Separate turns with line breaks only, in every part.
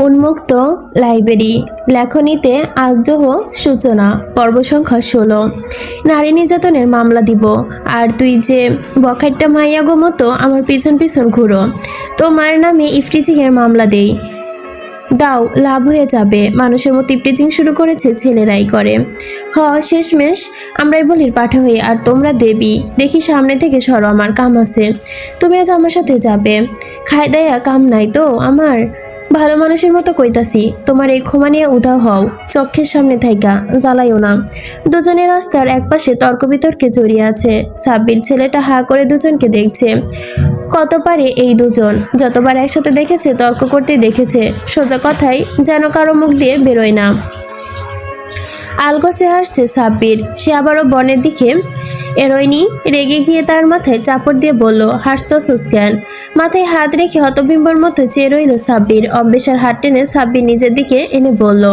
উন্মুক্ত লাইব্রেরি লেখনীতে আজহ সূচনা পর্ব সংখ্যা 16। নারী নির্যাতনের মামলা দিব, আর তুই যে বখাট্টা মাইয়া গো মতো আমার পিছন পিছন ঘুরো। তোমার নামে ইফটিজিংয়ের মামলা দেই, দাও, লাভ হয়ে যাবে। মানুষের মতো ইফটিজিং শুরু করেছে ছেলেরাই করে। শেষমেশ আমরাই বলির পাঠা হই আর তোমরা দেবী। দেখি সামনে থেকে সরো, আমার কাম আছে। তুমি আজ আমার সাথে যাবে। খাই দায়া কাম নাই তো আমার। ভালো মানুষের মতো কইতাছি, তোমার এই ক্ষমা নিয়ে উধাও হও। চক্ষের সামনে থাইকা জ্বালাইও না। দুজনের রাস্তার একপাশে তর্ক বিতর্কে জড়িয়ে আছে। সাব্বির ছেলেটা হা করে দুজনকে দেখছে। কত পারে এই দুজন, যতবার একসাথে দেখেছে তর্ক করতে দেখেছে। সোজা কথাই যেন কারো মুখ দিয়ে বেরোয় না। আলগোছে হাসছে সাব্বির। সে আবারও বনের দিকে এরোয়নি। রেগে গিয়ে তার মাথায় চাপড় দিয়ে বলল, হাসতছস কেন? মাথায় হাত রেখে হতবিম্বর মতো চেয়ে রইল সাব্বির। অম্বেশার হাত টেনে সাব্বির নিজের দিকে এনে বলল,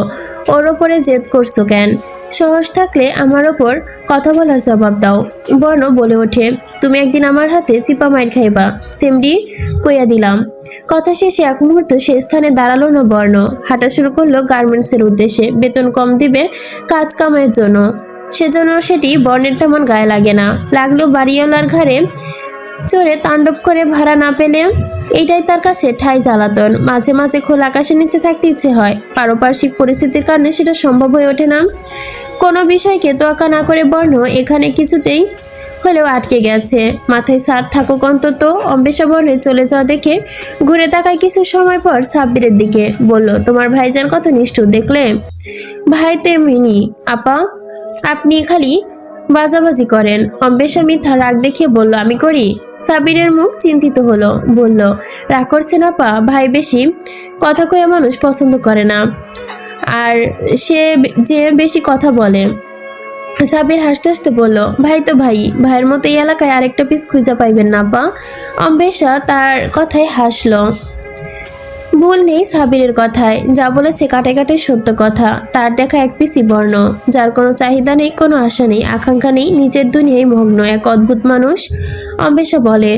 ওর ওপরে জেদ করছো কেন? সাহস থাকলে আমার ওপর কথা বলার জবাব দাও। বর্ণ বলে ওঠে, তুমি একদিন আমার হাতে চিপা মাইর খাইবা, সেমডি কইয়া দিলাম। কথা শেষে এক মুহূর্ত সে স্থানে দাঁড়ালো না বর্ণ। হাঁটা শুরু করলো গার্মেন্টসের উদ্দেশ্যে। বেতন কম দিবে কাজ কামের জন্য, সেজন্য সেটি বর্ণের তেমন গায়ে লাগে না। লাগলো বাড়িওয়ালার ঘাড়ে চড়ে তাণ্ডব করে ভাড়া না পেলে এইটাই তার কাছে ঠাই জ্বালাতন। মাঝে মাঝে খোলা আকাশের নিচে থাকতে ইচ্ছে হয়, পারিপার্শ্বিক পরিস্থিতির কারণে সেটা সম্ভব হয়ে ওঠে না। কোনো বিষয়কে তোয়াক্কা না করে বর্ণ এখানে কিছুতেই হলেও আটকে গেছে। মাথায় সাদ থাকুক অন্তত। অম্বেশা বর্ণের চলে যাওয়া দেখে ঘুরে তাকায় কিছু সময় পর সাব্বিরের দিকে। বলল, তোমার ভাইজান কত নিষ্ঠুর দেখলে? ভাই তেমনি আপা, আপনি খালি বাজাবাজি করেন। অম্বেশা মিথ্যা রাগ দেখিয়ে বলল, আমি করি? সাব্বিরের মুখ চিন্তিত হলো। বলল, রাগ করছেন আপা? ভাই বেশি কথা কয়ে মানুষ পছন্দ করে না, আর সে যে বেশি কথা বলে। সাব্বির হাসতে হাসতে বলল, ভাই তো ভাই, ভাইয়ের মতো এই এলাকায় আরেকটা পিস খুঁজে পাইবেন না আপা। অম্বেশা তার কথায় হাসলো। ভুল নেই সাব্বিরের কথায়, যা বলেছে কাটে কাটে সত্য কথা। তার দেখা এক পিসি বর্ণ, যার কোনো চাহিদা নেই, কোনো আশা নেই, আকাঙ্ক্ষা নেই, নিজের দুনিয়ায় মগ্ন এক অদ্ভুত মানুষ। অম্বেশা বলে,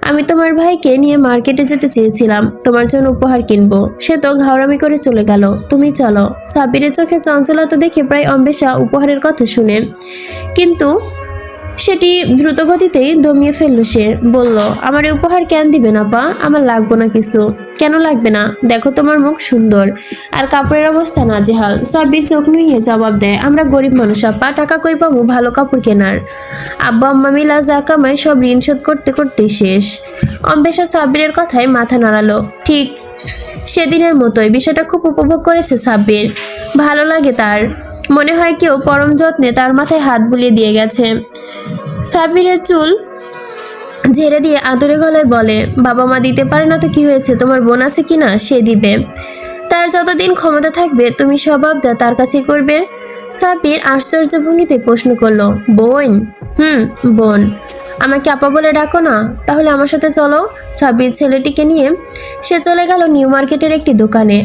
আমি তোমার ভাইকে নিয়ে মার্কেটে যেতে চেয়েছিলাম, তোমার জন্য উপহার কিনবো। সে তো ঘাওড়ামি করে চলে গেল, তুমি চলো। সাব্বিরের চোখে চঞ্চলতা দেখে প্রায় অম্বেশা উপহারের কথা শুনে, কিন্তু সেটি দ্রুত গতিতেই দমিয়ে ফেললো সে। বলল, আমার এই উপহার কেন দিবেন আপা? আমার লাগবো না কিছু। কেন লাগবে না? দেখো তোমার মুখ সুন্দর, আর কাপড়ের অবস্থা নাজেহাল। সাব্বির চোখ নুইয়ে জবাব দেয়, আমরা গরিব মানুষ আপা, টাকা কই পাবো ভালো কাপড় কেনার? আব্বা আম্মা মিলা যা কামায় সব ঋণ শোধ করতে করতেই শেষ। অম্বেশা সাব্বিরের কথায় মাথা নাড়ালো। ঠিক সেদিনের মতোই বিষয়টা খুব উপভোগ করেছে সাব্বির। ভালো লাগে তার, মনে হয় কেউ পরম যত্নে তার মাথায় হাত বুলিয়ে দিয়ে গেছে। সাব্বিরের চুল ঝেড়ে দিয়ে আদরে গলায় বলে, বাবা মা দিতে পারে না তো কি হয়েছে? তোমার বোন আছে কিনা, সে দিবে। তার যতদিন ক্ষমতা থাকবে তুমি স্বভাব দা তার কাছে করবে। সাব্বির আশ্চর্য ভঙ্গিতে প্রশ্ন করলো, বোন? বোন। আমাকে আপা বলে ডাকো না? তাহলে আমার সাথে চলো। সাব্বির ছেলেটিকে নিয়ে সে চলে গেল নিউ মার্কেটের একটি দোকানে।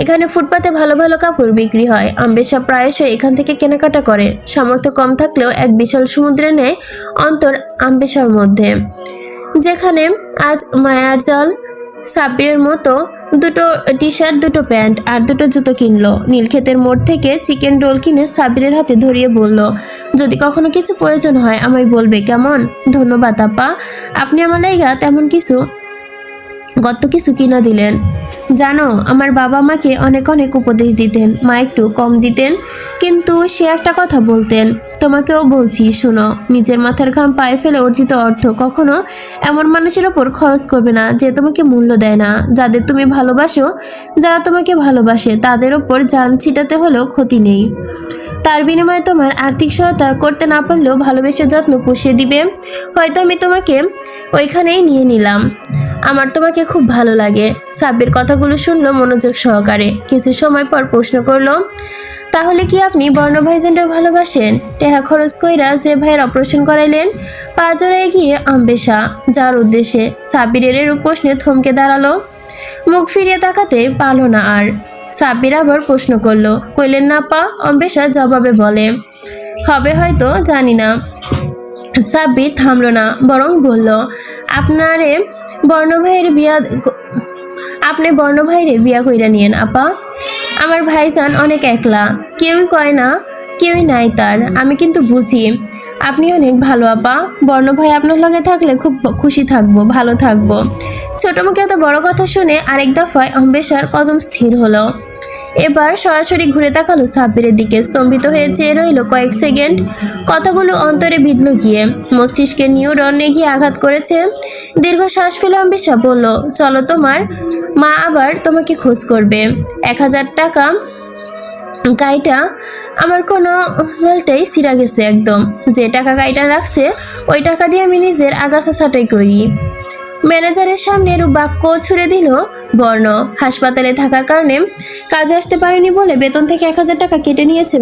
এখানে ফুটপাতে ভালো ভালো কাপড় বিক্রি হয়। অম্বেশা প্রায়শই এখান থেকে কেনাকাটা করে। সামর্থ্য কম থাকলেও এক বিশাল সমুদ্রে নেয় অন্তর আম্বেশার মধ্যে, যেখানে আজ মায়ার জল। সাব্বিরের মতো দুটো টি শার্ট, দুটো প্যান্ট আর দুটো জুতো কিনলো। নীলক্ষেতের মোড় থেকে চিকেন রোল কিনে সাব্বিরের হাতে ধরিয়ে বলল, যদি কখনো কিছু প্রয়োজন হয় আমায় বলবে, কেমন? ধন্যবাদ আপা, আপনি আমার লাইগা তেমন কিছু কত কিছু কিনা দিলেন। জানো, আমার বাবা মাকে অনেক অনেক উপদেশ দিতেন, মা একটু কম দিতেন, কিন্তু সে একটা কথা বলতেন, তোমাকেও বলছি শোনো, নিজের মাথার ঘাম পায়ে ফেলে অর্জিত অর্থ কখনো এমন মানুষের ওপর খরচ করবে না যে তোমাকে মূল্য দেয় না। যাদের তুমি ভালোবাসো, যারা তোমাকে ভালোবাসে, তাদের ওপর জান ছিটাতে হলেও ক্ষতি নেই। তার বিনিময়ে তোমার আর্থিক সহায়তা করতে না পারলেও ভালোবেসে যত্ন পুষিয়ে দিবে। হয়তো আমি তোমাকে ওইখানেই নিয়ে নিলাম, আমার তোমাকে খুব ভালো লাগে। সাব্বির কথাগুলো শুনলো মনোযোগ সহকারে। কিছু সময় পর প্রশ্ন করলো, তাহলে কি আপনি বর্ণ ভাইজানটাও ভালোবাসেন? টেহা খরচ কইরা যে ভাইয়ের অপারেশন করাইলেন? পা জড়ায় গিয়ে অম্বেশা যার উদ্দেশ্যে। সাব্বিরের এর প্রশ্নে থমকে দাঁড়ালো, মুখ ফিরিয়ে তাকাতে পারল না আর। সাব্বির আবার প্রশ্ন করলো, কইলেন না পা? অম্বেশা জবাবে বলে, হবে হয়তো, জানি না। সাব্বির থামলো না, বরং বলল, আপনারে বর্ণ ভাইয়ের বিয়া আপনি বর্ণ ভাইরে বিয়া কইরা নিয়েন আপা। আমার ভাইজান অনেক একলা, কেউই কয় না, কেউই নাই তার। আমি কিন্তু বুঝি আপনি অনেক ভালো আপা। বর্ণ ভাই আপনার লগে থাকলে খুব খুশি থাকবো, ভালো থাকবো। ছোট মুখে এত বড় কথা শুনে আরেক দফায় অম্বেশার কদম স্থির হলো। এবার সরাসরি ঘুরে তাকালো সাব্বিরের দিকে, স্তম্ভিত হয়ে চেয়ে রইল কয়েক সেকেন্ড। কথাগুলো অন্তরে বিঁধল গিয়ে, মস্তিষ্কের নিউরনে গিয়ে আঘাত করেছে। দীর্ঘ শ্বাস ফেলে অম্বেশা বলল, চলো, তোমার মা আবার তোমাকে খোঁজ করবে। 1000 টাকা গাইটা আমার কোনো মালটাই ছিঁড়া গেছে একদম। যে টাকা গাইটা রাখছে ওই টাকা দিয়ে আমি নিজের আগাছা ছাঁটাই করি। ম্যানেজারের সামনে এরূপ বাক্য ছুড়ে দিল বর্ণ। হাসপাতালে থাকার কারণে কাজে আসতে পারেনি বলে বেতন থেকে 1000 টাকা কেটে নিয়েছে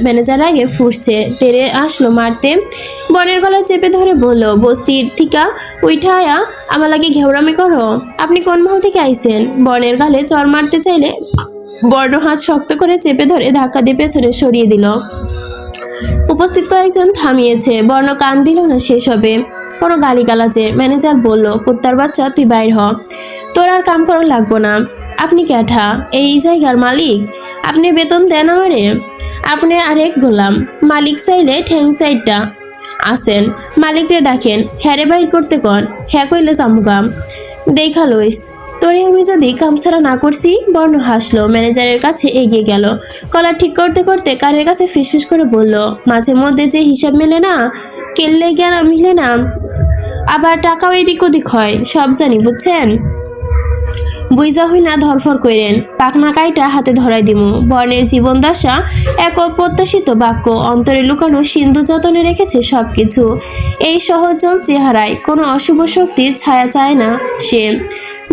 ম্যানেজার আগে ফুসছে, তেরে আসলো মারতে। বর্ণের গলায় চেপে ধরে বলল, বস্তির থিকা উইঠা আয়া আমার লাগে ঘেউরামি করো? আপনি কোন মহল থেকে আইছেন? বর্ণের গালে চর মারতে চাইলে বর্ণ হাত শক্ত করে চেপে ধরে ধাক্কা দিয়ে পেছনে সরিয়ে দিল। উপস্থিত কয়েকজন থামিয়েছে, বর্ণ কান দিল না সেসবে, কোনো গালিগালাজে। ম্যানেজার বলল, কুত্তার বাচ্চা তুই বাইর হ, তোর আর কাম করা লাগবো না। আপনি ক্যাঠা? এই জায়গার মালিক? আপনি বেতন দেন আমারে? আপনি আরেক গোলাম? মালিক চাইলে ঠ্যাং সাইডটা আসেন, মালিকরে ডাকেন, হ্যারে বাইর করতে কন, হ্যাঁ কইলে চামুকাম দেখা লইস। তোরে আমি যদি কামছাড়া না করছি। বর্ণ হাসলো, ম্যানেজারের কাছে এগিয়ে গেল, কলার ঠিক করতে করতে কানের কাছে ফিসফিস করে বলল, মাঝে মধ্যে যে হিসাব মেলে না, কেললে জ্ঞান মিলে না, আবার টাকাও এদিক ওদিক হয়, সব জানি, বুঝছেন? বুইজা হই না ধরফর কইরেন, পাকনা কাইটা হাতে ধরাই দিমু। বর্ণের জীবনদশা এক অপ্রত্যাশিত বাক্য, অন্তরে লুকানো সিন্ধু যতনে রেখেছে সবকিছু। এই সহজ চেহারায় কোনো অশুভ শক্তির ছায়া চায় না সে।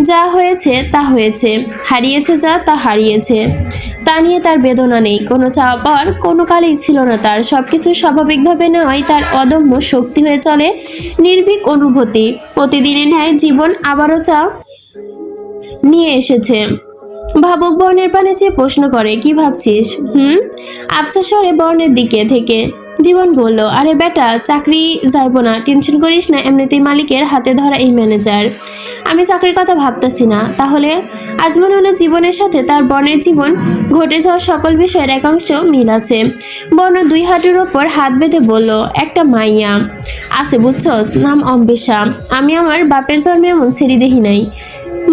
যা হয়েছে তা হয়েছে, হারিয়েছে যা তা হারিয়েছে, তা নিয়ে তার বেদনা নেই। কোনো চাওয়া পাওয়ার কোনো কালেই ছিল না তার। সবকিছু স্বাভাবিকভাবে নেওয়াই তার অদম্য শক্তি হয়ে চলে, নির্ভীক অনুভূতি। প্রতিদিনের ন্যায় জীবন আবারও নিয়ে এসেছে। ভাবুক বর্ণের পানে চেয়ে প্রশ্ন করে, কি ভাবছিস? আবছা স্বরে বর্ণের দিকে থেকে জীবন বলল, আরে বেটা, চাকরি যাইব না, টেনশন করিস না, এমনিতেই মালিকের হাতে ধরা এই ম্যানেজার। আমি চাকরির কথা ভাবতেছি না। তাহলে? আজ মনে হলো জীবনের সাথে তার বর্ণের জীবন ঘটে যাওয়া সকল বিষয়ের একাংশ মিল আছে। বর্ণ 2 হাঁটুর ওপর হাত বেঁধে বলল, একটা মাইয়া আছে বুঝছস, নাম অম্বেশা। আমি আমার বাপের জন্মে এমন ছেড়ি দেখি নাই।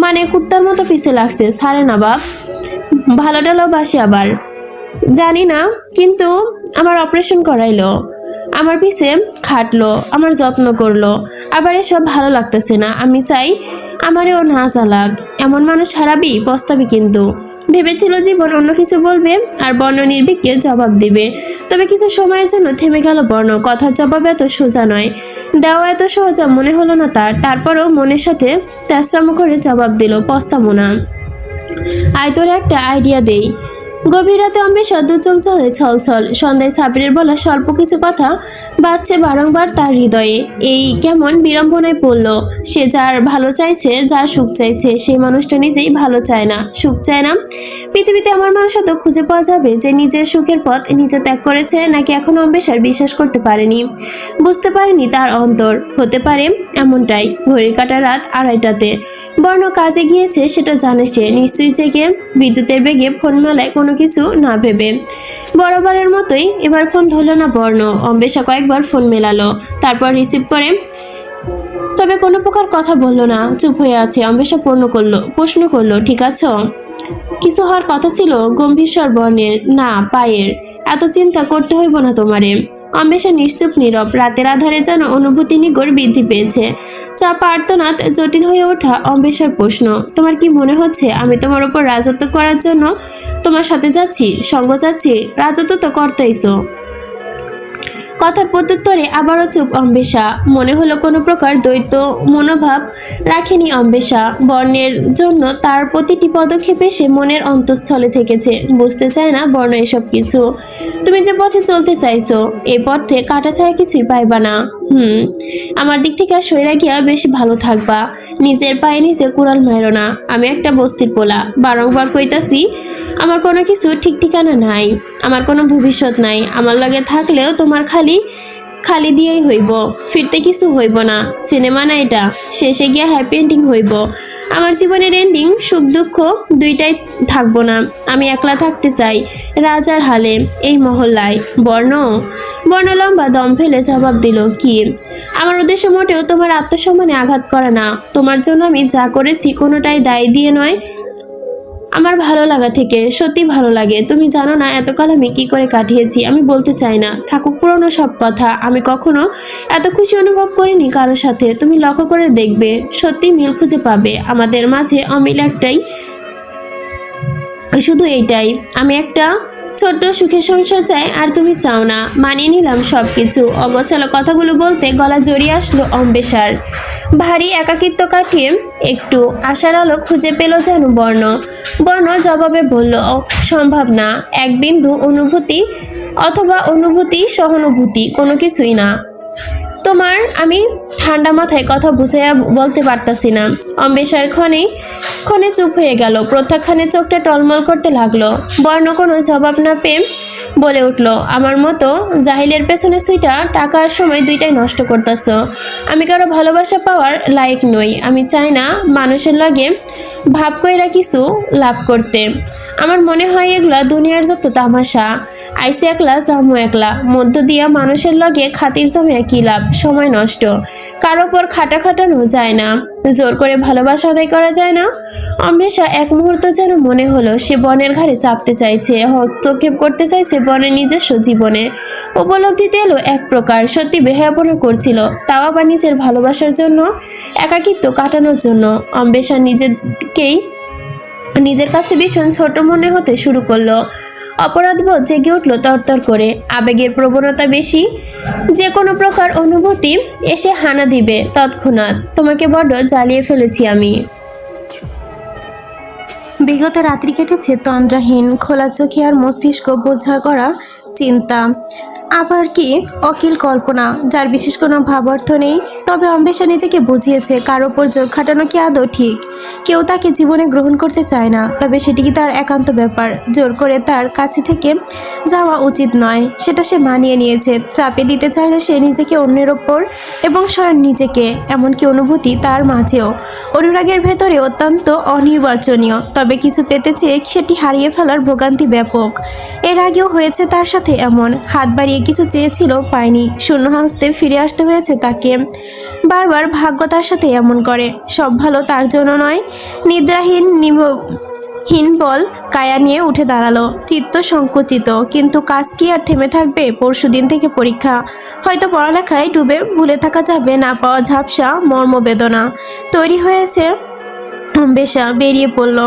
মানে কুত্তার মতো পিছে লাগছে, ছাড়ে না বাপ। ভালো টালো বাসে আবার, জানি না, কিন্তু আমার অপারেশন করাইলো, আমার পিছে খাটলো, আমার যত্ন করলো, আবার এসব ভালো লাগতেছে না। আমি চাই আমারেও না চালাক। এমন মানুষ হারাবি, পস্তাবি কিন্তু। ভেবেছিল জীবন অন্য কিছু বলবে আর বর্ণ নির্ভীককে জবাব দিবে, তবে কিছু সময়ের জন্য থেমে গেল বর্ণ। কথার জবাব এত সোজা নয়, দেওয়া এত সহজা মনে হলো না তার। তারপরও মনের সাথে তেসরামো করে জবাব দিল, পস্তাবো না। আয় তোরে একটা আইডিয়া দেই। গভীর রাতে অম্বেশা দু চোখ জলে ছলছল। সন্ধ্যায় সাবিরের বলা স্বল্প কিছু কথা বাজছে বারংবার তার হৃদয়ে। এই কেমন বিড়ম্বনায় পড়ল সে। যার ভালো চাইছে, যার সুখ চাইছে, সেই মানুষটা নিজেই ভালো চায় না, সুখ চায় না। পৃথিবীতে আমার মানুষ তো খুঁজে পাওয়া যাবে যে নিজের সুখের পথ নিজে ত্যাগ করেছে, নাকি এখনো অম্বেশার বিশ্বাস করতে পারেনি, বুঝতে পারেনি তার অন্তর। হতে পারে এমনটাই। ঘড়ির কাঁটা রাত 2:30টাতে। বর্ণ কাজে গিয়েছে সেটা জানে সে। নিশ্চয়ই জেগে বিদ্যুতের বেগে ফোন মেলায় কোনো কিছু না ভেবে বরাবরের মতোই এবার ফোন ধরল না বর্ণ। অম্বেশা কয়েকবার ফোন মেলালো, তারপর রিসিভ করে, তবে কোনো প্রকার কথা বলল না, চুপ হয়ে আছে। অম্বেশা প্রশ্ন করলো, ঠিক আছো? কিছু হওয়ার কথা ছিল? গম্ভীর স্বর বর্ণের, না পায়ের। এত চিন্তা করতে হইব না তোমারে। অম্বেশা নিশ্চুপ নীরব। রাতের আধারে যেন অনুভূতি নিগড় বৃদ্ধি পেয়েছে। চাপা আর্তনাদ জটিল হয়ে ওঠা অম্বেশার প্রশ্ন, তোমার কি মনে হচ্ছে আমি তোমার উপর রাজত্ব করার জন্য তোমার সাথে যাচ্ছি, সঙ্গ চাচ্ছি? রাজত্ব তো করতেইছো। কথার প্রত্যুত্তরে আবারও চুপ অম্বেশা। মনে হলো কোনো প্রকার দ্বৈত মনোভাব রাখেনি অম্বেশা। বর্ণের জন্য তার প্রতিটি পদক্ষেপে সে মনের অন্তঃস্থলে থেকেছে। বুঝতে চায় না বর্ণ এসব কিছু। তুমি যে পথে চলতে চাইছো, এই পথে কাটা ছাড়া কিছুই পাইবা না। আমার দিক থেকে সইরা গিয়া বেশি ভালো থাকবা। নিজের পায়ে নিজে কুড়াল মাইরো না। আমি একটা বস্তির পোলা, বারংবার কইতাছি, আমার কোনো কিছু ঠিক ঠিকানা নাই, আমার কোনো ভবিষ্যৎ নাই। আমার লগে থাকলেও তোমার খালি খালি দিয়েই হইব, ফিরতে কিছু হইব না। সিনেমা না এটা, শেষে গিয়া হ্যাপি এন্ডিং হইব। আমার জীবনের এন্ডিং সুখ দুঃখ দুইটাই থাকবো না। আমি একলা থাকতে চাই রাজার হালে, এই মহল্লায়। বর্ণ বর্ণ লম্বা দম ফেলে জবাব দিল, কি? আমার উদ্দেশ্য মোটেও তোমার আত্মসম্মানে আঘাত করা না। তোমার জন্য আমি যা করেছি কোনোটাই দায় দিয়ে নয়, আমার ভালো লাগা থেকে। সত্যি ভালো লাগে। তুমি জানো না এতকাল আমি কি করে কাটিয়েছি। আমি বলতে চাই না, থাকুক পুরনো সব কথা। আমি কখনো এত খুশি অনুভব করিনি কারোর সাথে। তুমি লক্ষ্য করে দেখবে, সত্যি মিল খুঁজে পাবে। আমাদের মাঝে অমিল একটাই, শুধু এইটাই। আমি একটা ছোট্ট সুখের সংসার চাই, আর তুমি চাও না। মানিয়ে নিলাম সবকিছু। অগোছালো কথাগুলো বলতে গলা জড়িয়ে আসলো অম্বেশার। ভারী একাকিত্ব কাটিয়ে একটু আশার আলো খুঁজে পেল যেন বর্ণ। বর্ণ জবাবে বলল, সম্ভব না। এক বিন্দু অনুভূতি অথবা অনুভূতি সহানুভূতি কোনো কিছুই না। তোমার আমি ঠান্ডা মাথায় কথা বুঝাইয়া বলতে পারতাছি না। অম্বেশার ক্ষণে চুপ হয়ে গেল। প্রত্যাখ্যানের চোখটা টলমল করতে লাগলো। বর্ণ কোনো জবাব না পেয়ে বলে উঠল, আমার মতো জাহিলের পেছনে সুইটা টাকার সময় দুইটাই নষ্ট করতেছ। আমি কারো ভালোবাসা পাওয়ার লায়ক নই। আমি চাই না মানুষের লাগে ভাব কইরা কিছু লাভ করতে। আমার মনে হয় এগুলা দুনিয়ার যত তামাশা। আইসি একলা জামু একলা, মধ্য দিয়া মানুষের লগে খাতির জমে কি লাভ? সময় নষ্ট। কারো ওপর খাটানো যায় না, জোর করে ভালোবাসা আদায় করা যায় না। অম্বেশা এক মুহূর্ত যেন মনে হলো সে বনের ঘাড়ে চাপতে চাইছে, হস্তক্ষেপ করতে চাইছে বনের নিজস্ব জীবনে। উপলব্ধিতে এলো এক প্রকার সত্যি বেহায়াপনা করছিল, তাও আবার নিজের ভালোবাসার জন্য, একাকিত্ব কাটানোর জন্য। অম্বেশা নিজের কাছে ভীষণ ছোট মনে হতে শুরু করলো। অপরাধবোধ জেগে উঠল তরতর করে। আবেগের প্রবণতা বেশি, যে কোনো প্রকার অনুভূতি এসে হানা দিবে তৎক্ষণাৎ। তোমাকে বড্ড জ্বালিয়ে ফেলেছি আমি। বিগত রাত্রি কেটেছে তন্দ্রাহীন, খোলা চোখে আর মস্তিষ্ক বোঝা করা চিন্তা। আবার কি অকিল কল্পনা, যার বিশেষ কোনো ভাবার্থ নেই। তবে অম্বেশা নিজেকে বুঝিয়েছে কারো ওপর যোগ খাটানো কি আদৌ ঠিক? কেউ তাকে জীবনে গ্রহণ করতে চায় না, তবে সেটি কি তার একান্ত ব্যাপার। জোর করে তার কাছে থেকে যাওয়া উচিত নয়, সেটা সে মানিয়ে নিয়েছে। চাপে দিতে চায় না সে নিজেকে অন্যের ওপর, এবং স্বয়ং নিজেকে। এমনকি অনুভূতি তার মাঝেও অনুরাগের ভেতরে অত্যন্ত অনির্বাচনীয়। তবে কিছু পেতে চেয়ে সেটি হারিয়ে ফেলার ভোগান্তি ব্যাপক। এর আগেও হয়েছে তার সাথে এমন। হাত বাড়িয়ে কিছু চেয়েছিল, পায়নি। শূন্য হস্তে ফিরে আসতে হয়েছে তাকে। বারবার ভাগ্য তার সাথে এমন করে। সব ভালো তার জন্য নয়। নিদ্রাহীন বল কায়া নিয়ে উঠে দাঁড়ালো, চিত্ত সংকুচিত। কিন্তু কাজ কি আর থেমে থাকবে? পরশুদিন থেকে পরীক্ষা। হয়তো পড়ালেখায় ডুবে ভুলে থাকা যাবে না পাওয়া ঝাপসা মর্মবেদনা। তৈরি হয়েছে অম্বেশা, বেরিয়ে পড়ল।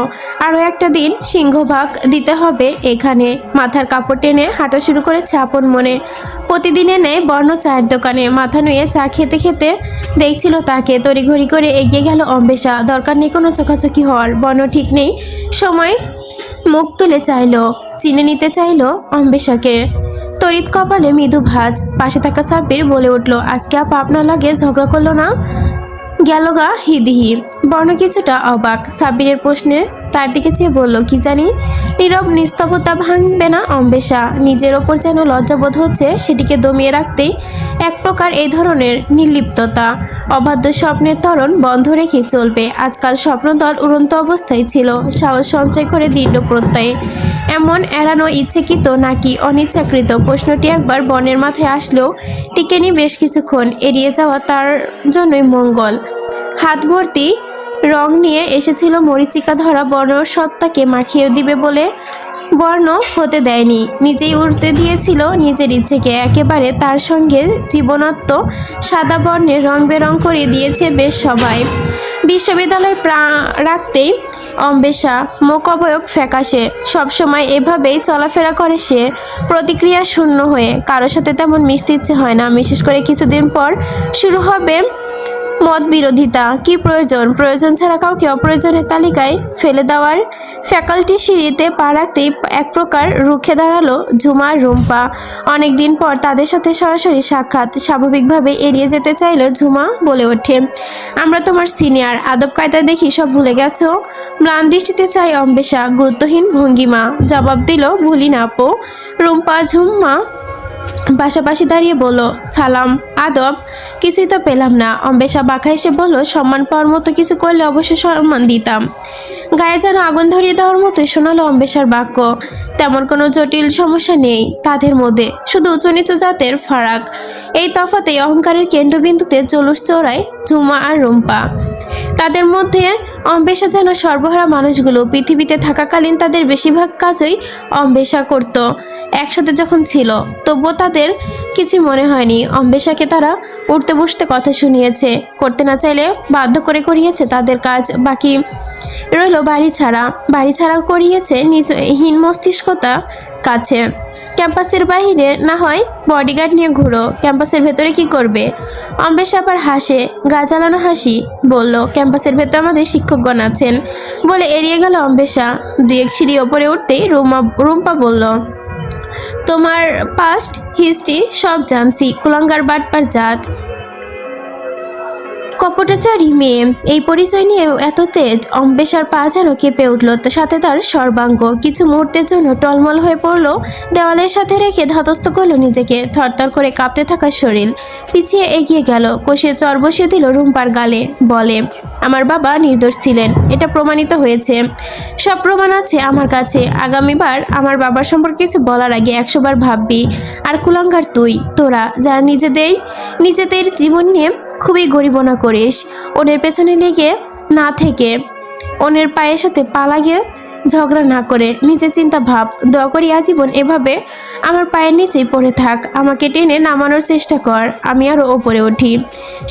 আরও একটা দিন সিংহভাগ দিতে হবে এখানে। মাথার কাপড় টেনে হাঁটা শুরু করেছে আপন মনে। প্রতিদিনে নেয় বর্ণ চায়ের দোকানে মাথা নুয়ে চা খেতে খেতে দেখছিল তাকে। তড়িঘড়ি করে এগিয়ে গেল অম্বেশা। দরকার নেই কোনো চোখাচোখি হওয়ার। বর্ণ ঠিক নেই সময় মুখ তুলে চাইল, চিনে নিতে চাইল অম্বেশাকে। তড়িৎ কপালে মৃদু ভাঁজ। পাশে থাকা সাব্বির বলে উঠল, আজকে আপা আপনার লাগে ঝগড়া করলো না? গেল গা হিদিহি। বর্ণ কিছুটা অবাক সাব্বিরের প্রশ্নে। তার দিকে চেয়ে বলল, কি জানি। নীরব নিস্তব্ধতা ভাঙবে না অম্বেশা। নিজের ওপর যেন লজ্জাবোধ হচ্ছে, সেটিকে দমিয়ে রাখতেই এক প্রকার এই ধরনের নির্লিপ্ততা। অবাধ্য স্বপ্নের ত্বরণ বন্ধ রেখে চলবে। আজকাল স্বপ্নদল উড়ন্ত অবস্থায় ছিল, সাহস সঞ্চয় করে দৃঢ় প্রত্যয়ে। এমন এড়ানো ইচ্ছাকৃত নাকি অনিচ্ছাকৃত প্রশ্নটি একবার বর্ণের মাথায় আসলেও টিকেনি বেশ কিছুক্ষণ। এড়িয়ে যাওয়া তার জন্যই মঙ্গল। হাত ভর্তি রং নিয়ে এসেছিল মরিচিকা ধরা বর্ণর সত্তাকে মাখিয়ে দিবে বলে। বর্ণ হতে দেয়নি, নিজেই উড়তে দিয়েছিল নিজের ইচ্ছেকে। একেবারে তার সঙ্গে জীবনত্ব সাদা বর্ণের রং বেরং করে দিয়েছে বেশ সবাই। বিশ্ববিদ্যালয়ে রাখতেই অম্বেশা মুখ অবয়ব ফ্যাকাশে। সবসময় এভাবেই চলাফেরা করে সে, প্রতিক্রিয়া শূন্য হয়ে। কারোর সাথে তেমন মিশতে ইচ্ছে হয় না। বিশেষ করে কিছুদিন পর শুরু হবে মত বিরোধিতা। কি প্রয়োজন ছাড়া কাউকে অপ্রয়োজনের তালিকায় ফেলে দেওয়ার। ফ্যাকাল্টি সিঁড়িতে পা রাখতেই এক প্রকার রুখে দাঁড়ালো ঝুমা রুম্পা। অনেকদিন পর তাদের সাথে সরাসরি সাক্ষাৎ। স্বাভাবিকভাবে এড়িয়ে যেতে চাইল ঝুমা। বলে ওঠে, আমরা তোমার সিনিয়র, আদব কায়দা দেখি সব ভুলে গেছো? ম্লান দৃষ্টিতে চাই অম্বেশা, গুরুত্বহীন ভঙ্গিমা। জবাব দিল, ভুলি না আপু। রুম্পা ঝুমা পাশাপাশি দাঁড়িয়ে বলল, সালাম, আদব। কিছুই তো পেলাম না। অম্বেশা বাঁকা এসে বলল, সম্মান পাওয়ার মতো কিছু করলে অবশ্যই সম্মান দিতাম। গায়ে যেন আগুন ধরিয়ে দেওয়ার মতোই শোনালো অম্বেশার বাক্য। তেমন কোনো জটিল সমস্যা নেই তাদের মধ্যে, শুধু উঁচু নিচু জাতের ফারাক। এই তফাতেই অহংকারের কেন্দ্রবিন্দুতে জলুস চড়ায় ঝুমা আর রুম্পা। তাদের মধ্যে অম্বেশা যেন সর্বহারা মানুষগুলো। পৃথিবীতে থাকাকালীন তাদের বেশিরভাগ কাজই অম্বেশা করত একসাথে যখন ছিল, তবুও তাদের কিছুই মনে হয়নি। অম্বেশাকে তারা উঠতে বসতে কথা শুনিয়েছে, করতে না চাইলে বাধ্য করে করিয়েছে তাদের কাজ। বাকি রইল বাড়ি ছাড়া করিয়েছে নিজ হীন মস্তিষ্কতা কাছে। ক্যাম্পাসের বাইরে না হয় বডিগার্ড নিয়ে ঘুরো, ক্যাম্পাসের ভেতরে কি করবে? অম্বেশ আবার হাসে, গা জ্বালানো হাসি, বলল, ক্যাম্পাসের ভেতর আমাদের শিক্ষকগণ আছেন বলে এড়িয়ে গেল অম্বেশা। দুই এক সিঁড়ি ওপরে উঠতেই রুম্পা বলল, তোমার পাস্ট হিস্ট্রি সব জানছি, কুলাঙ্গার বাটপার জাত, কপটাচারী মেয়ে। এই পরিচয় নিয়ে এত তেজ। অম্বেশার পা যেন কেঁপে উঠল, সাথে তার সর্বাঙ্গ। কিছু মুহূর্তের জন্য টলমল হয়ে পড়ল, দেওয়ালের সাথে রেখে ধাতস্থ করলো নিজেকে। থরথর করে কাঁপতে থাকা শরীর পিছিয়ে এগিয়ে গেল, কষিয়ে চর বসিয়ে দিল রুম্পার গালে। বলে, আমার বাবা নির্দোষ ছিলেন, এটা প্রমাণিত হয়েছে। সব প্রমাণ আছে আমার কাছে। আগামীবার আমার বাবার সম্পর্কে কিছু বলার আগে 100 বার ভাববি। আর কুলাঙ্গার তোরা যারা নিজেদের জীবন নিয়ে খুবই গরিবনা করিস, ওদের পেছনে লেগে না থেকে, ওনের পায়ের সাথে পা লাগিয়ে ঝগড়া না করে নিজে চিন্তা ভাব। দয়া করি আজীবন এভাবে আমার পায়ের নিচেই পড়ে থাক, আমাকে টেনে নামানোর চেষ্টা কর, আমি আরও ওপরে উঠি।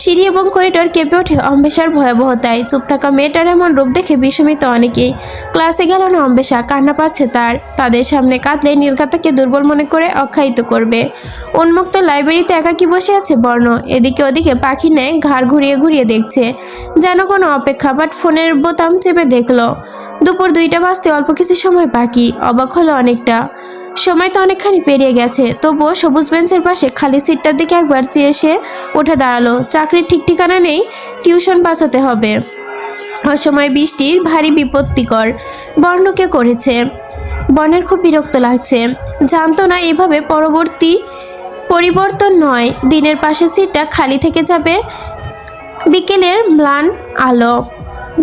সিঁড়ি এবং করিডোর কেঁপে ওঠে অম্বেশার ভয়াবহতায়। চুপ থাকা মেয়েটার এমন রূপ দেখে বিস্মিত অনেকেই। ক্লাসে গেল না অম্বেশা, কান্না পাচ্ছে তাদের সামনে কাঁদলে নীলখাতাকে দুর্বল মনে করে অখ্যায়িত করবে। উন্মুক্ত লাইব্রেরিতে একাকী বসে আছে বর্ণ, এদিকে ওদিকে পাখি ন্যায় ঘাড় ঘুরিয়ে ঘুরিয়ে দেখছে, যেন কোনো অপেক্ষা। বাট ফোনের বোতাম চেপে দেখলো দুপুর 2টা বাজতে অল্প কিছু সময় বাকি। অবাক হলো অনেকটা, সময় তো অনেকখানি পেরিয়ে গেছে। তবুও সবুজ বেঞ্চের পাশে খালি সিটটার দিকে একবার চেয়ে এসে উঠে দাঁড়ালো। চাকরির ঠিক ঠিকানা নেই, টিউশন বাঁচাতে হবে। অসময় বৃষ্টির ভারী বিপত্তিকর। বর্ণকে করেছে। বর্ণের খুব বিরক্ত লাগছে, জানতো না এভাবে পরিবর্তন নয়, দিনের পাশে সিটটা খালি থেকে যাবে। বিকেলের ম্লান আলো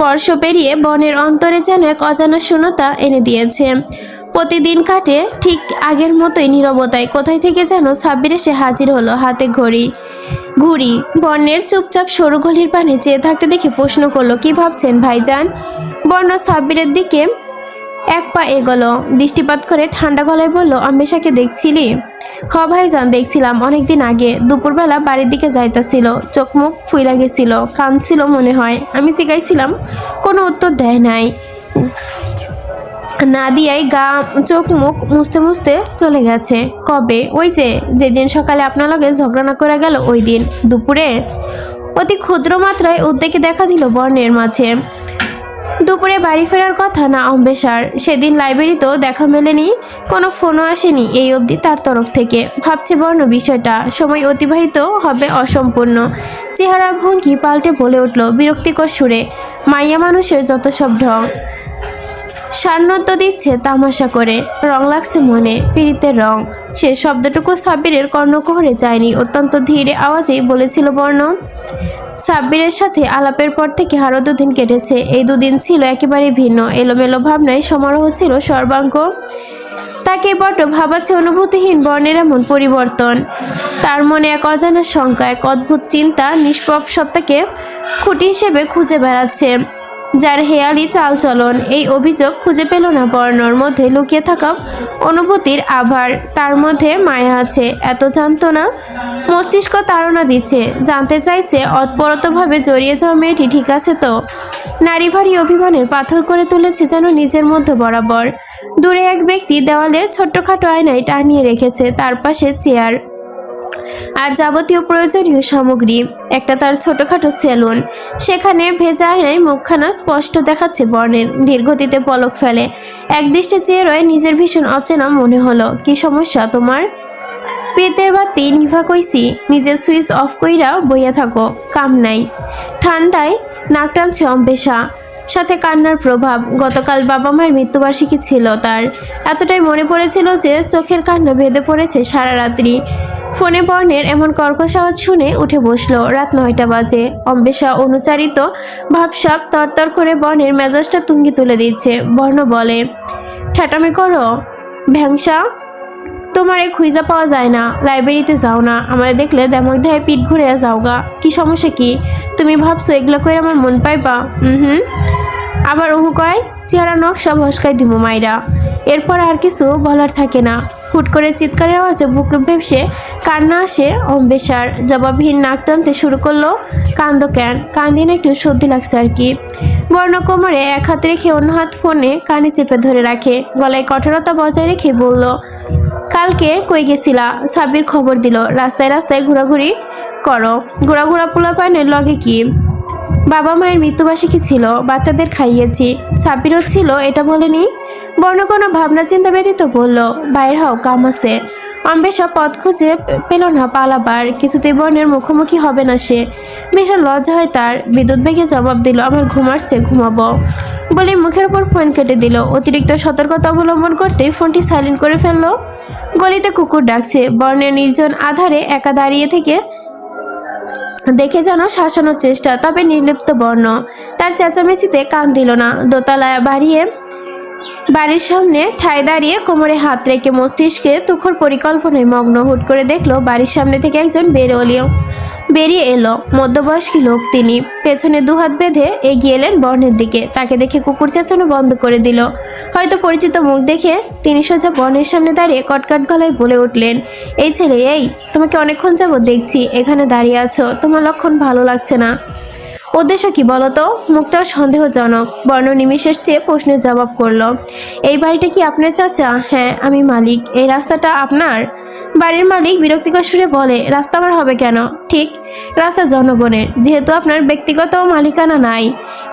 বর্ষ পেরিয়ে বনের অন্তরে যেন এক অজানা শূন্যতা এনে দিয়েছে। প্রতিদিন কাটে ঠিক আগের মতোই নীরবতায়। কোথায় থেকে যেন সাব্বির এসে হাজির হলো, হাতে ঘুড়ি। বর্ণের চুপচাপ সরু গলির পানে চেয়ে থাকতে দেখে প্রশ্ন করলো, কি ভাবছেন ভাইজান? বর্ণ সাব্বিরের দিকে এক পা এগোলো, দৃষ্টিপাত করে ঠান্ডা গলায় বলল, অম্বেশাকে দেখছিলি? হ ভাইজান, দেখছিলাম অনেকদিন আগে। দুপুরবেলা বাড়ির দিকে যাইতাছিল, চোখ মুখ ফুইলা গেছিল, কাঁদছিল মনে হয়। আমি জিগাইছিলাম, কোনো উত্তর দেয় নাই, না দিয়াই চোখ মুখ মুছতে মুছতে চলে গেছে। কবে? ওই যেদিন সকালে আপনার লগে ঝগড়া না করে গেল, ওই দিন দুপুরে। অতি ক্ষুদ্র মাত্রায় উদ্বেগে দেখা দিল বর্ণের মাঝে। দুপুরে বাড়ি ফেরার কথা না অম্বেশার, সেদিন লাইব্রেরিতেও দেখা মেলেনি, কোনো ফোনও আসেনি এই অবধি তার তরফ থেকে। ভাবছে বর্ণ বিষয়টা, সময় অতিবাহিত হবে অসম্পূর্ণ। চেহারা ভঙ্গি পাল্টে বলে উঠল বিরক্তিকর সুরে, মাইয়া মানুষের যত সব ঢং, সান্নত্য দিচ্ছে তামাশা করে, রং লাগছে মনে, পীড়িতের রং। সে শব্দটুকু সাব্বিরের কর্ণকুহরে যায়নি। অত্যন্ত ধীরে আওয়াজেই বলেছিল বর্ণ। সাব্বিরের সাথে আলাপের পর থেকে আরও 2 দিন কেটেছে। এই 2 দিন ছিল একেবারে ভিন্ন। এলোমেলো ভাবনায় সমারোহ ছিল সর্বাঙ্গ। তাকে বড্ড ভাবাচ্ছে অনুভূতিহীন বর্ণের এমন পরিবর্তন। তার মনে এক অজানা শঙ্কা, এক অদ্ভুত চিন্তা নিষ্পাপ সত্তাকে খুঁটি হিসেবে খুঁজে বেড়াচ্ছে, যার হেয়ালি চালচলন। এই অভিযোগ খুঁজে পেল না বর্ণর মধ্যে লুকিয়ে থাকা অনুভূতির আভার। তার মধ্যে মায়া আছে, এত জানতো না। মস্তিষ্ক তাড়না দিচ্ছে, জানতে চাইছে অতপরতভাবে জড়িয়ে যাওয়া মেয়েটি ঠিক আছে তো। নারী ভারী অভিমানের পাথর করে তুলেছে যেন নিজের মধ্যে বরাবর। দূরে এক ব্যক্তি দেওয়ালের ছোট্টখাটো আয়নায় টানিয়ে রেখেছে, তার পাশে চেয়ার আর যাবতীয় প্রয়োজনীয় সামগ্রী। একটা তার ছোটখাটো সেলুন, সেখানে ভেজা আয়নায় মুখখানা স্পষ্ট দেখাচ্ছে বর্ণের। ধীরগতিতে পলক ফেলে, একদৃষ্টে চেয়ে রয়ে নিজের ভীষণ অচেনা মনে হলো। কি সমস্যা তোমার? পেটের বাতি নিভা কইছি, নিজের সুইচ অফ কইরা বইয়া থাকো, কাম নাই। ঠান্ডায় নাক টানছে অম্বেশা, সাথে কান্নার প্রভাব। গতকাল বাবা মায়ের মৃত্যুবার্ষিকী ছিল তার। এতটাই মনে পড়েছিল যে চোখের কান্না ভেদে পড়েছে সারা রাত্রি। ফোনে বর্ণের এমন কর্কশ আওয়াজ শুনে উঠে বসলো। রাত 9টা বাজে। অম্বেষা অনুচারিত ভাবসাব তরতর করে বর্ণের মেজাজটা তুঙ্গি তুলে দিচ্ছে। বর্ণ বলে, ঠেটামি করো ভ্যাংসা, তোমার এই খুঁজা পাওয়া যায় না। লাইব্রেরিতে যাও না, আমার দেখলে দেমক দেয় পিঠ ঘুরে যাওগা। কি সমস্যা কি? তুমি ভাবছো এগুলো করে আমার মন পাইবা? আবার উহু কয়, চেহারা নকশা ভস্কায় দিমু মাইরা। এরপর আর কিছু বলার থাকে না। হুট করে চিৎকারের আওয়াজে বুকে ভেসে কান্না আসে অম্বেষার। জবাবহীন নাক টানতে শুরু করলো। কান্দো কেন? কান্দিন একটু সর্দি লাগছে আর কি। বর্ণ কোমরে এক হাত রেখে অন্য হাত ফোনে কানে চেপে ধরে রাখে। গলায় কঠোরতা বজায় রেখে বলল, কালকে কই গেছিলা? সাব্বির খবর দিল রাস্তায় রাস্তায় ঘোরাঘুরি করো। ঘোরা পোলা পানের লগে কি? বাবা মায়ের মৃত্যুবার্ষিকী ছিল, বাচ্চাদের খাইয়েছি। সাব্বিরও ছিল, এটা বলেনি? বর্ণ কোনো ভাবনা চিন্তা ব্যতীত বলল, বাইর হও, কাম আছে। অম্বেষা পথ খুঁজে পেল না পালাবার। কিছুতেই বর্ণের মুখোমুখি হবে না সে। ভীষণ লজ্জা হয় তার। বিদ্যুৎ বেগে জবাব দিল, আমার ঘুম আসছে, ঘুমাবো বলে মুখের উপর ফোন কেটে দিল। অতিরিক্ত সতর্কতা অবলম্বন করতেই ফোনটি সাইলেন্ট করে ফেললো। গলিতে কুকুর ডাকছে। বর্ণের নির্জন আধারে একা দাঁড়িয়ে থেকে দেখে যেন শাসানোর চেষ্টা, তবে নির্লিপ্ত বর্ণ। তার চেঁচামেচিতে কান দিল না। দোতলায় বাড়ির সামনে ঠায় দাঁড়িয়ে কোমরে হাত রেখে মস্তিষ্কে তুখর পরিকল্পনায় মগ্ন। হুট করে দেখলো বাড়ির সামনে থেকে একজন বেরিয়ে এলো। মধ্যবয়স্ক লোক তিনি। পেছনে দুহাত বেঁধে এগিয়ে এলেন বর্ণের দিকে। তাকে দেখে কুকুর চেঁচানো বন্ধ করে দিল। হয়তো পরিচিত মুখ দেখে তিনি সোজা বর্ণের সামনে দাঁড়িয়ে কটকাট গলায় বলে উঠলেন, এই ছেলে, এই তোমাকে অনেকক্ষণ যাবত দেখছি এখানে দাঁড়িয়ে আছো, তোমার লক্ষণ ভালো লাগছে না। উদ্দেশ্য কি বলো তো? মুখটাও সন্দেহজনক। বর্ণ নিমিষের চেয়ে প্রশ্নের জবাব করলো, এই বাড়িটা কি আপনার চাচা? হ্যাঁ, আমি মালিক। এই রাস্তাটা আপনার? বাড়ির মালিক বিরক্তিকর সুরে বলে, রাস্তা আমার হবে কেন? ঠিক, রাস্তা জনগণের। যেহেতু আপনার ব্যক্তিগত মালিকানা নাই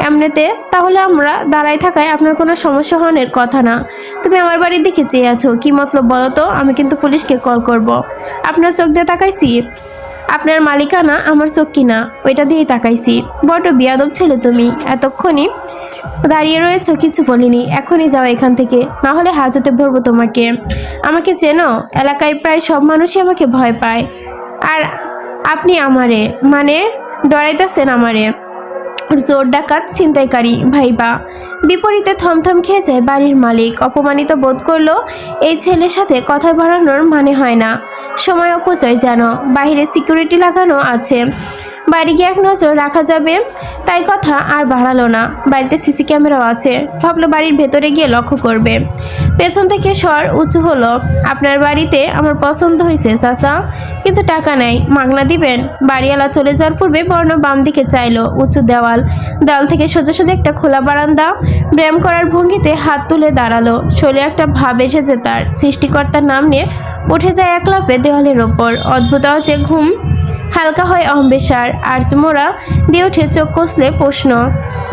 এমনিতে, তাহলে আমরা দাঁড়ায় থাকায় আপনার কোনো সমস্যা হওয়ার কথা না। তুমি আমার বাড়ির দিকে চেয়ে আছো, কি মতলব বলো তো? আমি কিন্তু পুলিশকে কল করব। আপনার চোখ দিয়ে তাকাইছি। আপনার মালিকানা আমার চোখ কিনা, ওইটা দিয়েই তাকাইছি। বড় বিয়াদব ছেলে তুমি। এতক্ষণই দাঁড়িয়ে রয়েছো, কিছু বলিনি। এখনই যাও এখান থেকে, না হলে হাজতে ভরবো তোমাকে। আমাকে চেনো? এলাকায় প্রায় সব মানুষই আমাকে ভয় পায়। আর আপনি আমারে মানে ডরাইতেছেন আমারে জোর ডাকাত ছিনতাইকারী ভাইবা। বিপরীতে থমথম খেয়ে যায় বাড়ির মালিক। অপমানিত বোধ করলো। এই ছেলের সাথে কথা বাড়ানোর মানে হয় না, সময় অপচয় যেন। বাইরে সিকিউরিটি লাগানো আছে, বাড়ি গিয়ে এক নজর রাখা যাবে, তাই কথা আর বাড়ালো না। বাড়িতে সিসি ক্যামেরাও আছে, ভাবলো বাড়ির ভেতরে গিয়ে লক্ষ্য করবে। পেছন থেকে স্বর উঁচু হলো, আপনার বাড়িতে আমার পছন্দ হয়েছে চাচা, কিন্তু টাকা নাই, মাগনা দিবেন? বাড়িওয়ালা চলে যাওয়ার পূর্বে বর্ণ বাম দিকে চাইলো। উঁচু দেওয়াল থেকে সোজা সোজা একটা খোলা বারান্দা। ব্যায়াম করার ভঙ্গিতে হাত তুলে দাঁড়ালো। শরীরে একটা ভাব এসেছে তার। সৃষ্টিকর্তার নাম নিয়ে উঠে যায় এক লাফে দেওয়ালের ওপর। অদ্ভুত আওয়াজে ঘুম হালকা হয় অম্বেষার। আর মোড়া দিয়ে উঠে চোখ কষলে প্রশ্ন,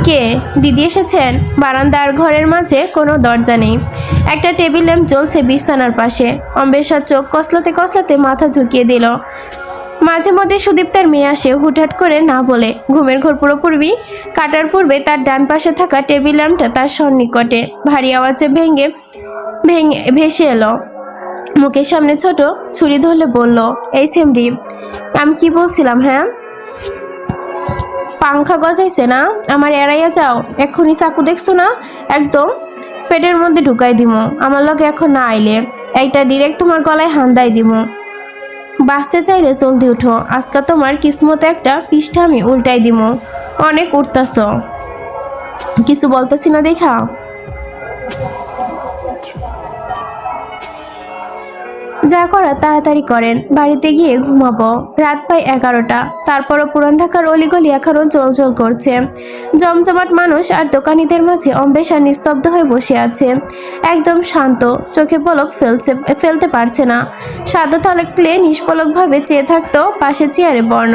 কে? দিদি এসেছেন? বারান্দার ঘরের মাঝে কোনো দরজা নেই। একটা টেবিল ল্যাম্প জ্বলছে বিছানার পাশে। অম্বেষার চোখ কসলাতে মাথা ঝুঁকিয়ে দিল। মাঝে মধ্যে সুদীপ্তার মেয়ে আসে হুটহাট করে, না বলে। ঘুমের ঘোর পুরোপুরি কাটার পূর্বে তার ডান পাশে থাকা টেবিল ল্যাম্পটা তার সন্নিকটে ভারী আওয়াজে ভেসে এলো। মুখের সামনে ছোট ছুরি ধরলে বলল, এই সেমরি, আমি কি বলছিলাম? হ্যাঁ, পাংখা গজাইছে না? আমার এড়াইয়া যাও। এক্ষুনি চাকু দেখছো না, একদম পেটের মধ্যে ঢুকাই দিমো। আমার লগে এখন না আইলে এইটা ডিরেক্ট তোমার গলায় হান্দাই দিমো। বাঁচতে চাইলে জলদি উঠো, আজকে তোমার কিসমতে একটা পৃষ্ঠা আমি উল্টাই দিমো। অনেক উঠতাছ, কিছু বলতেছি না দেখা। যা করা তাড়াতাড়ি করেন, বাড়িতে গিয়ে ঘুমাবো। রাত প্রায় 11টা। তারপরও পুরান ঢাকার অলিগলি এখনও চলচল করছে। জমজমাট মানুষ আর দোকানিদের মাঝে অম্বেষা নিস্তব্ধ হয়ে বসে আছে, একদম শান্ত। চোখে পলক ফেলতে পারছে না। সাধ্য থাকলে নিষ্পলকভাবে চেয়ে থাকতো পাশে চেয়ারে বর্ণ।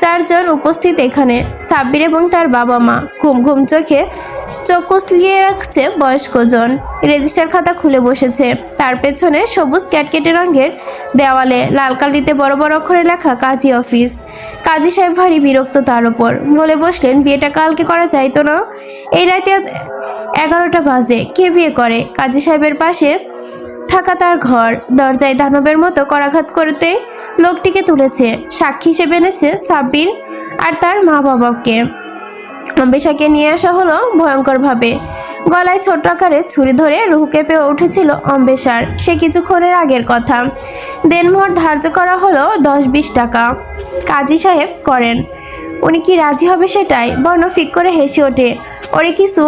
4 জন উপস্থিত এখানে, সাব্বির এবং তার বাবা মা। ঘুম ঘুম চোখে চোখ কসলিয়ে রাখছে বয়স্কজন। রেজিস্টার খাতা খুলে বসেছে। তার পেছনে সবুজ ক্যাটকেটে রঙের দেওয়ালে লাল কালিতে বড় বড় অক্ষরে লেখা কাজী অফিস। কাজী সাহেব ভারী বিরক্ত তার ওপর। বলে বসলেন, বিয়েটা কালকে করা যাইতো না? এই রাতে 11টা বাজে, কে বিয়ে করে? কাজী সাহেবের পাশে থাকা তার ঘর। দরজায় দানবের মতো করাঘাত করতে লোকটিকে তুলেছে। সাক্ষী হিসেবে এনেছে সাব্বির আর তার মা বাবাকে। অম্বেশাকে নিয়ে আসা হলো ভয়ঙ্করভাবে। গলায় ছোট্ট আকারে ছুরি ধরে রুহু কেঁপে উঠেছিল অম্বেশার। সে কিছুক্ষণের আগের কথা। দেনমোহর ধার্য করা হলো 10-20 টাকা। কাজী সাহেব করেন। উনি কি রাজি হবে সেটাই? বর্ণ ফিক করে হেসে ওঠে। ওরে কিছু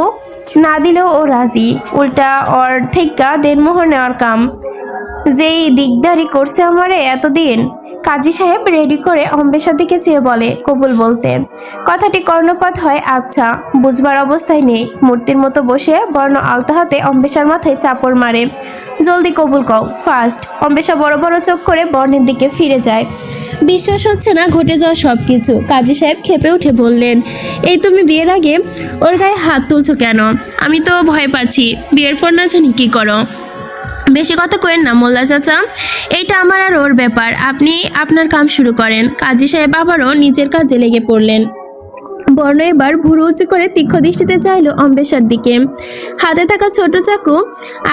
না দিলেও ও রাজি। উল্টা ওর থেইকা দেনমোহর নেওয়ার কাম। যেই দিকদারি করছে আমারে এতদিন। কাজী সাহেব রেডি করে অম্বেশার দিকে চেয়ে বলে কবুল বলতে। কথাটি কর্ণপাত হয় আবছা, বুঝবার অবস্থায় নেই। মূর্তির মতো বসে বর্ণ আলতা হাতে অম্বেশার মাথায় চাপড় মারে। জলদি কবুল কও, ফাস্ট। অম্বেশা বড় বড় চোখ করে বর্ণের দিকে ফিরে যায়। বিশ্বাস হচ্ছে না ঘটে যাওয়া সব কিছু। কাজী সাহেব খেপে উঠে বললেন, এই তুমি বিয়ের আগে ওর গায়ে হাত তুলছো কেন? আমি তো ভয় পাচ্ছি। বিয়ের পর না জানি কি করো। বেশি কথা কইেন না মোল্লা চাচা, এইটা আমার আর ওর ব্যাপার। আপনি আপনার কাম শুরু করেন। কাজী সাহেব আবারও নিজের কাজে লেগে পড়লেন। বর্ণ এবার ভুরু উঁচু করে তীক্ষ্ণ দৃষ্টিতে চাইল অম্বেশার দিকে। হাতে থাকা ছোট চাকু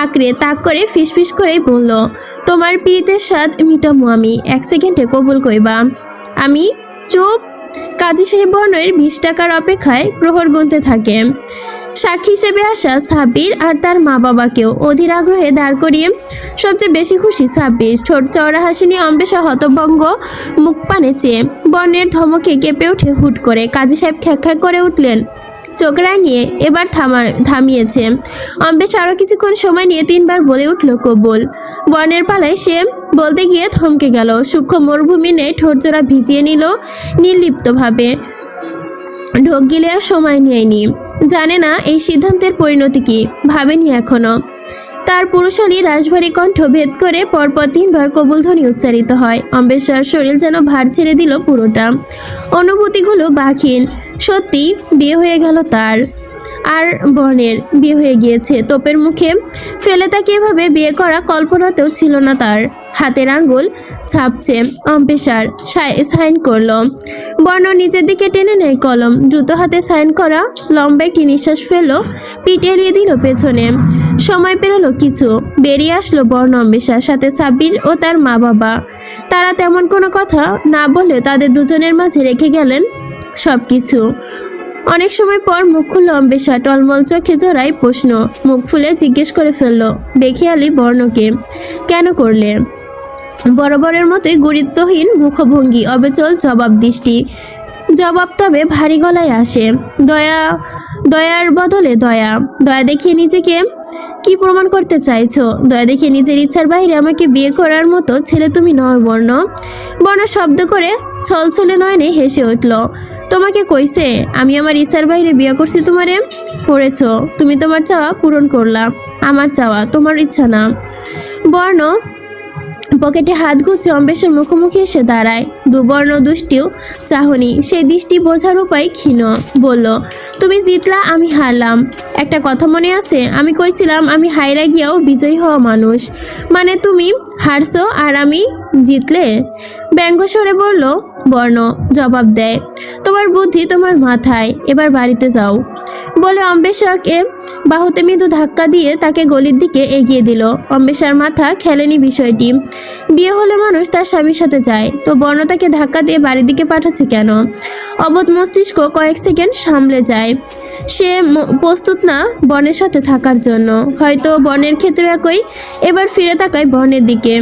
আঁকড়ে তাক করে ফিসফিস করেই বলল, তোমার পীড়িতের স্বাদ মিটামু আমি, 1 সেকেন্ডে কবুল কইবা। আমি চুপ। কাজী সাহেব বর্ণের 20 টাকার অপেক্ষায় প্রহর গুনতে থাকে। সাক্ষী হিসেবে আসা সাব্বির আর তার মা বাবাকেও অধীর আগ্রহে দাঁড় করিয়ে। সবচেয়ে বেশি খুশি সাব্বির। ছোট চওড়া হাসি নিয়ে অম্বেশা হতভম্ব মুখ পানে চেয়ে। বর্ণের ধমকে কেঁপে উঠে হুট করে। কাজী সাহেব খ্যাক খ্যাক করে উঠলেন, চোখ রাঙিয়ে। এবার থামিয়েছে। অম্বেশা আরও কিছুক্ষণ সময় নিয়ে 3 বার বলে উঠল কবুল। বর্ণের পালায় সে বলতে গিয়ে থমকে গেল। সূক্ষ্ম মরুভূমি নেই ঠোঁটজোড়া ভিজিয়ে নিল নির্লিপ্তভাবে। ঢোক গিলে আর সময় নেয়নি। জানে না এই সিদ্ধান্তের পরিণতি কি, ভাবেনি এখনো। তার পুরুষালী রাশভারী কণ্ঠ ভেদ করে পরপর 3 বার কবুল ধ্বনি উচ্চারিত হয়। অম্বেশার শরীর যেন ভার ছেড়ে দিল পুরোটা। অনুভূতিগুলো বাখিন। সত্যি বিয়ে হয়ে গেল তার। আর বর্ণের বিয়ে হয়ে গিয়েছে। তোপের মুখে ফেলে তাকে এভাবে বিয়ে করা কল্পনাতেও ছিল না তার। হাতের আঙ্গুল ছাপছে। অম্বেশার সাইন করলো। বর্ণ নিজের দিকে টেনে নেয় কলম। দ্রুত হাতে সাইন করা। লম্বা একটি নিঃশ্বাস ফেললো। পিঠ এলিয়ে দিল পেছনে। সময় পেরোলো কিছু। বেরিয়ে আসলো বর্ণ অম্বেশার সাথে সাব্বির ও তার মা বাবা। তারা তেমন কোনো কথা না বলেও তাদের দুজনের মাঝে রেখে গেলেন সব কিছু। অনেক সময় পর মুখ খুলল অম্বেশা। টলমল চোখে জোড়ায় প্রশ্ন। মুখ ফুলে জিজ্ঞেস করে ফেলল বেখিয়ালি বর্ণকে, কেন করলে? বরাবরের মতোই গুরুত্বহীন মুখভঙ্গি, অবিচল জবাব দৃষ্টি। জবাব তবে ভারী গলায় আসে। দয়ার বদলে দয়া। দয়া দেখিয়ে নিজেকে কি প্রমাণ করতে চাইছো? দয়া দেখিয়ে নিজের ইচ্ছার বাইরে আমাকে বিয়ে করার মতো ছেলে তুমি নয় বর্ণ। বর্ণ শব্দ করে ছলছলে নয়নে হেসে উঠল। তোমাকে কইছে আমি আমার ইচ্ছার বাইরে বিয়ে করছি? তোমারে করেছো। তুমি তোমার চাওয়া পূরণ করলা। আমার চাওয়া তোমার ইচ্ছা না। বর্ণ পকেটে হাত গুছে অম্বেশের মুখোমুখি এসে দাঁড়ায়। দুবর্ণ দুষ্টিও চাহনি। সেই দৃষ্টি বোঝার উপায় ক্ষীণ। বলল, তুমি জিতলা, আমি হারলাম। একটা কথা মনে আছে? আমি কইছিলাম আমি হাইরা গিয়াও বিজয়ী হওয়া মানুষ। মানে তুমি হারছো আর আমি জিতলে? ব্যঙ্গ স্বরে বলল বর্ণ। জবাব দেয়, তোমার বুদ্ধি তোমার মাথায়, এবার বাড়িতে যাও। বলে অম্বেশাকে বাহুতে মৃদু ধাক্কা দিয়ে তাকে গলির দিকে এগিয়ে দিল। অম্বেশার মাথা খেলেনি বিষয়টি। বিয়ে হলে মানুষ তার স্বামীর সাথে যায়, তো বর্ণ তাকে ধাক্কা দিয়ে বাড়ির দিকে পাঠাচ্ছে কেন? অবোধ মস্তিষ্ক কয়েক সেকেন্ড সামলে যায়। সে প্রস্তুত না বনের সাথে থাকার জন্য। হয়তো বনের ক্ষেত্রে একই। এবার ফিরে তাকায় বনের দিকে।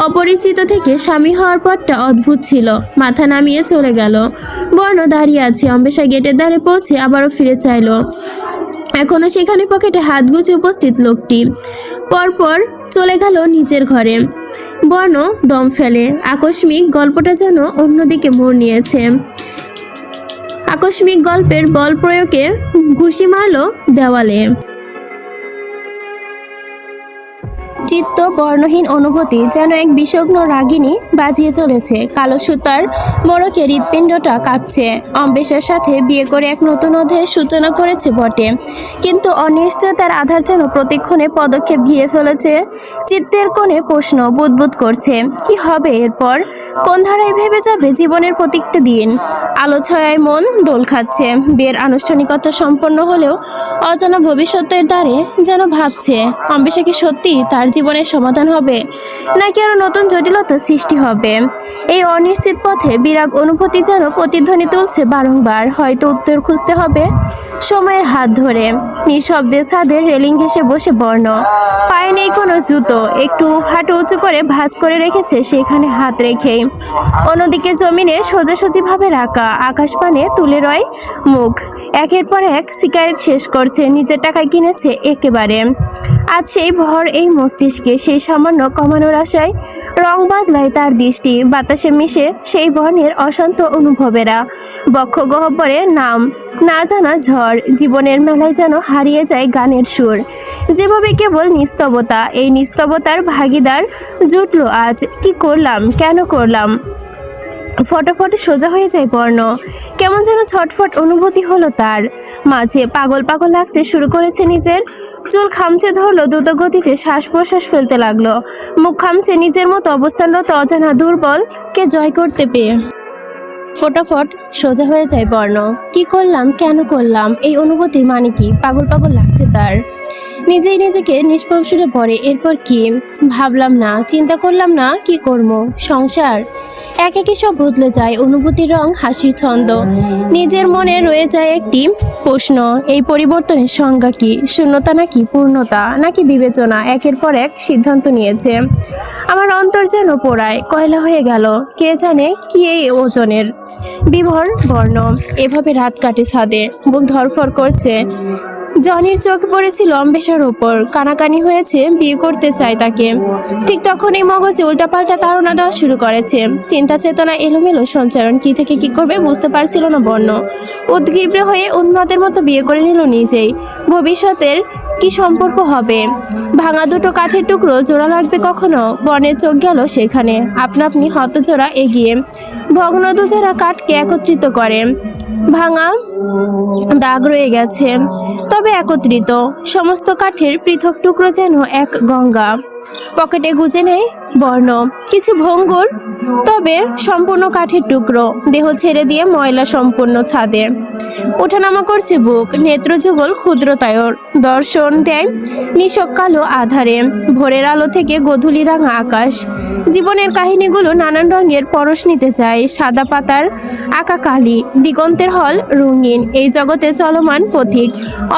অপরিচিত থেকে স্বামী হওয়ার পরটা অদ্ভুত ছিল। মাথা নামিয়ে চলে গেল। বর্ণ দাঁড়িয়ে আছে। অম্বেশা গেটের দ্বারে পৌঁছে আবারও ফিরে চাইল। এখনো সেখানে পকেটে হাত গুছে উপস্থিত লোকটি। পরপর চলে গেল নিজের ঘরে। বর্ণ দম ফেলে। আকস্মিক গল্পটা যেন অন্যদিকে মোড় নিয়েছে। আকস্মিক গল্পের বল প্রয়োগে ঘুষি মারল দেওয়ালে। চিত্ত বর্ণহীন অনুভূতি যেন এক বিষগ্ন রাগিনী বাজিয়ে চলেছে। কালো সুতার মোড়কে হৃৎপিণ্ডটা কাঁপছে। অম্বেশার সাথে বিয়ে করে এক নতুন অধ্যায়ের সূচনা করেছে বটে, কিন্তু অনিশ্চয়তার আধার যেন প্রতিক্ষণে পদক্ষেপ ঘিরে ফেলেছে। চিত্তের কোণে প্রশ্ন বুদবুদ করছে, কি হবে এরপর? কোন ধারায় ভেবে যাবে জীবনের প্রত্যেকটা দিন? আলো ছয়ায় মন দোল খাচ্ছে। বিয়ের আনুষ্ঠানিকতা সম্পন্ন হলেও অজানা ভবিষ্যতের দ্বারে যেন ভাবছে অম্বেশা কি সত্যি তার জীবন জীবনের সমাধান হবে, নাকি আরো নতুন জটিলতা সৃষ্টি হবে? এই অনিশ্চিত পথে বিরাগ অনুভূতি যেন প্রতিধ্বনি তুলছে বারংবার। হয়তো উত্তর খুঁজতে হবে সময়ের হাত ধরে। নিঃশব্দে ছাদের রেলিং ঘেঁষে বসে বর্ণ, পায়ে নেই কোনো জুতো, একটু হাঁটু উঁচু করে ভাঁজ করে রেখেছে সেখানে হাত রেখেই। অন্যদিকে জমিনে সোজাসুজিভাবে রাখা আকাশ পানে তুলে রয় মুখ। একের পর এক সিগারেট শেষ করছে, নিজের টাকায় কিনেছে একেবারে। আজ সেই ভর এই মস্তিষ্কে, সেই সামান্য কমানোর আশায় রং বদলায় তার দৃষ্টি। বাতাসে মিশে সেই বর্ণের অশান্ত অনুভবেরা, বক্ষ গহ্বরে নাম না জানা ঝড়। জীবনের মেলায় যেন হারিয়ে যায় গানের সুর। যেভাবে কেবল নিস্তবতা, এই নিস্তবতার ভাগিদার জুটলো আজ। কি করলাম, কেন করলাম? ফটোফটো সোজা হয়ে যায় বর্ণ। কেমন যেন ছটফট অনুভূতি হলো তার মাঝে। পাগল পাগল লাগতে শুরু করেছে নিজের। চুল খামচে ধরলো, দ্রুত গতিতে শ্বাস প্রশ্বাস ফেলতে লাগলো। মুখ খামচে নিজের মতো অবস্থানরত অজানা দুর্বলকে জয় করতে পেয়ে ফটাফট সোজা হয়ে যায় বর্ণ। কি করলাম, কেন করলাম? এই অনুভূতির মানে কি? পাগল পাগল লাগছে তার। নিজেই নিজেকে নিষ্পাপ সুরে পড়ে। এরপর কি? ভাবলাম না, চিন্তা করলাম না, কি করব? সংসার এক একই সব বদলে যায়। অনুভূতির রং, হাসির ছন্দ। নিজের মনে রয়ে যায় একটি প্রশ্ন, এই পরিবর্তনের সংজ্ঞা কি? শূন্যতা নাকি পূর্ণতা, নাকি বিবেচনা? একের পর এক সিদ্ধান্ত নিয়েছে। আমার অন্তর যেন পোড়ায়, কয়লা হয়ে গেল। কে জানে কি এই ওজনের? বিভোর বর্ণ। এভাবে রাত কাটে ছাদে। বুক ধরফর করছে। জনির চোখ পড়েছিল অম্বেষার ওপর। কানাকানি হয়েছে, বিয়ে করতে চায় তাকে। ঠিক তখনই মগজে উল্টাপাল্টা ধারণা দেওয়া শুরু করেছে। চিন্তা চেতনা এলোমেলো সঞ্চারণ। কি থেকে কি করবে বুঝতে পারছিল না বর্ণ। উদ্গ্রীব হয়ে উন্মাদের মতো বিয়ে করে নিল নিজেই। ভবিষ্যতের কি সম্পর্ক হবে? ভাঙা দুটো কাঠের টুকরো জোড়া লাগবে কখনো? বর্ণের চোখ গেল সেখানে। আপনা আপনি হতজোড়া এগিয়ে ভগ্ন দুজোড়া কাঠকে একত্রিত করে। ভাঙা দাগ রয়ে গেছে, তবে একত্রিত। সমস্ত কাঠের পৃথক টুকরো যেন এক গঙ্গা। পকেটে গুজে নেয় বর্ণ। কিছু ভঙ্গুর, তবে সম্পূর্ণ কাঠের টুকরো। দেহ ছেড়ে দিয়ে ময়লা সম্পূর্ণ ছাদে ওঠানামা করছে বুক। নেত্রযুগল ক্ষুদ্রতায়র দর্শন দেয় নিশক কালো আধারে। ভোরের আলো থেকে গোধূলি রাঙা আকাশ। জীবনের কাহিনীগুলো নানান রঙের পরশ নিতে চায়। সাদা পাতার আঁকা কালি, দিগন্তের হল রঙিন। এই জগতে চলমান পথিক,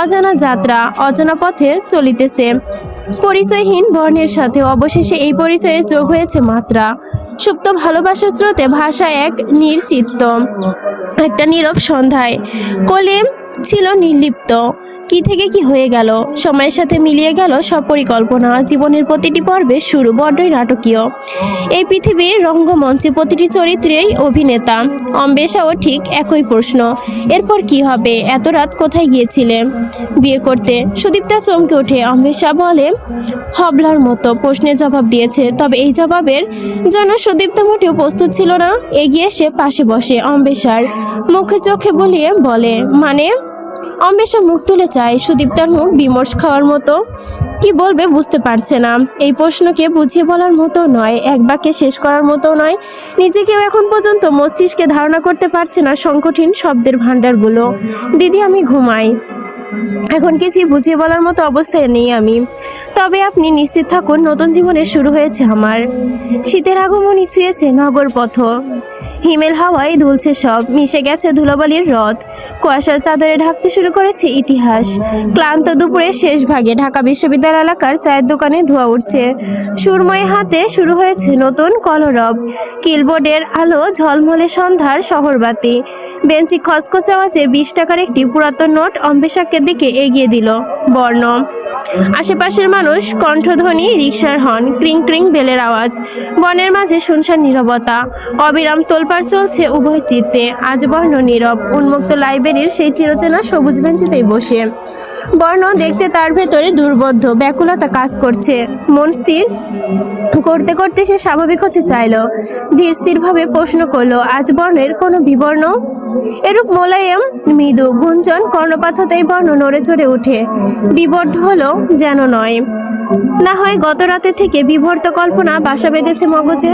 অজানা যাত্রা, অজানা পথে চলিতেছে পরিচয়হীন বর্ণের সাথে। অবশেষে এই পরিচয়ে যোগ হয়েছে মাত্রা। সুপ্ত ভালোবাসার স্রোতে ভাষা এক নির্চিত্ত। একটা নীরব সন্ধ্যায় কলিম ছিল নির্লিপ্ত। কি থেকে কি হয়ে গেল? সময়ের সাথে মিলিয়ে গেল সব পরিকল্পনা। জীবনের প্রতিটি পর্বের শুরু বড্ডই নাটকীয়। এই পৃথিবীর রঙ্গমঞ্চে প্রতিটি চরিত্রেই অভিনেতা। অম্বেষাও ঠিক একই প্রশ্ন, এরপর কি হবে? এত রাত কোথায় গিয়েছিলে বিয়ে করতে? সুদীপ্তা চমকে ওঠে। অম্বেষা বলে হবলার মতো প্রশ্নের জবাব দিয়েছে। তবে এই জবাবের জন্য সুদীপ্তা মোটেও প্রস্তুত ছিল না। এগিয়ে এসে পাশে বসে অম্বেষার মুখে চোখে বলিয়ে বলে, মানে? অম্বেষা মুখ তুলে চায়। সুদীপ্তার মুখ বিমর্ষ খাওয়ার মতো। কি বলবে বুঝতে পারছে না। এই প্রশ্নকে বুঝিয়ে বলার মতো নয়, এক বাক্যে শেষ করার মতো নয়। নিজেকেও এখন পর্যন্ত মস্তিষ্কে ধারণা করতে পারছে না সংকঠিন শব্দের ভাণ্ডারগুলো। দিদি, আমি ঘুমাই। এখন কিছুই বুঝিয়ে বলার মতো অবস্থায় নেই আমি। তবে আপনি নিশ্চিত থাকুন, নতুন জীবনের শুরু হয়েছে আমার। শীতের আগমনী ছুঁয়েছে নগর পথ। হিমেল হাওয়ায় দুলছে সব, মিশে গেছে ধুলোবালির রথ। কুয়াশার চাদরে ঢাকতে শুরু করেছে ইতিহাস। ক্লান্ত দুপুরের শেষ ভাগে ঢাকা বিশ্ববিদ্যালয় এলাকার চায়ের দোকানে ধোঁয়া উঠছে। সুরময় হাতে শুরু হয়েছে নতুন কলরব। কিলবোর্ডের আলো ঝলমলে সন্ধ্যার শহরবাতি। বেঞ্চি খসখসে আওয়াজে 20 টাকার একটি পুরাতন নোট অম্বেষাকের দিকে এগিয়ে দিল বর্ণ। আশেপাশের মানুষ, কণ্ঠধ্বনি, রিকশার হর্ন, ক্রিং ক্রিং বেলের আওয়াজ। বনের মাঝে শুনশান নীরবতা। অবিরাম তোলপাড় চলছে উভয় চিত্তে। আজ বর্ণ নীরব, উন্মুক্ত লাইব্রেরির সেই চিরচেনা সবুজ বেঞ্চিতেই বসে। বর্ণ দেখতে তার ভেতরে দুর্বোধ্য ব্যাকুলতা কাজ করছে। মন স্থির করতে করতে সে স্বাভাবিক হতে চাইল। ধীর স্থিরভাবে প্রশ্ন করলো, আজ বর্ণের কোনো বিবর্ণ? এরূপ মোলায়েম মৃদু গুঞ্জন কর্ণপাত হতেই বর্ণ নড়ে চড়ে উঠে। বিবর্ধ হলো যেন নয়, না হয় গত রাতে থেকে বিভর্ত কল্পনা বাসা বেঁধেছে মগজে।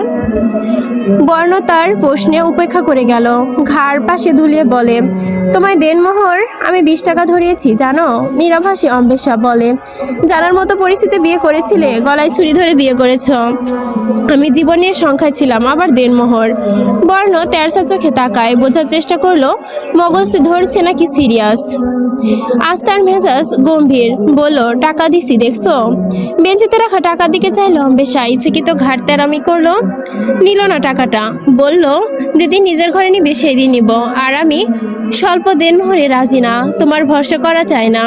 বর্ণ তার প্রশ্নে উপেক্ষা করে গেল, ঘাড় পাশে দুলিয়ে বলে, তোমায় দেনমোহর আমি 20 টাকা ধরিয়েছি জানো? নীরব হাসি অম্বেষা বলে, জানার মতো পরিস্থিতি বিয়ে করেছিলে, গলায় ছুরি ধরে বিয়ে করেছ। আমি জীবনের সংখ্যায় ছিলাম, আবার দেনমোহর। বর্ণ তেরসা চোখে তাকায়, বোঝার চেষ্টা করলো মগজ ধরছে নাকি সিরিয়াস। আজ তার মেজাজ গম্ভীর, বলল, টাকা দিছি দেখছো? বেঞ্চিতে রাখা টাকার দিকে চাইলো অম্বেষা, ইচ্ছাকৃত ঘাট তেরামি করলো। নিল না টাকাটা, বলল, যেদিন নিজের ঘরে নিবে সেই দিন নিব, আর আমি স্বল্প দেনমোহরে রাজি না। তোমার ভরসা করা চায় না,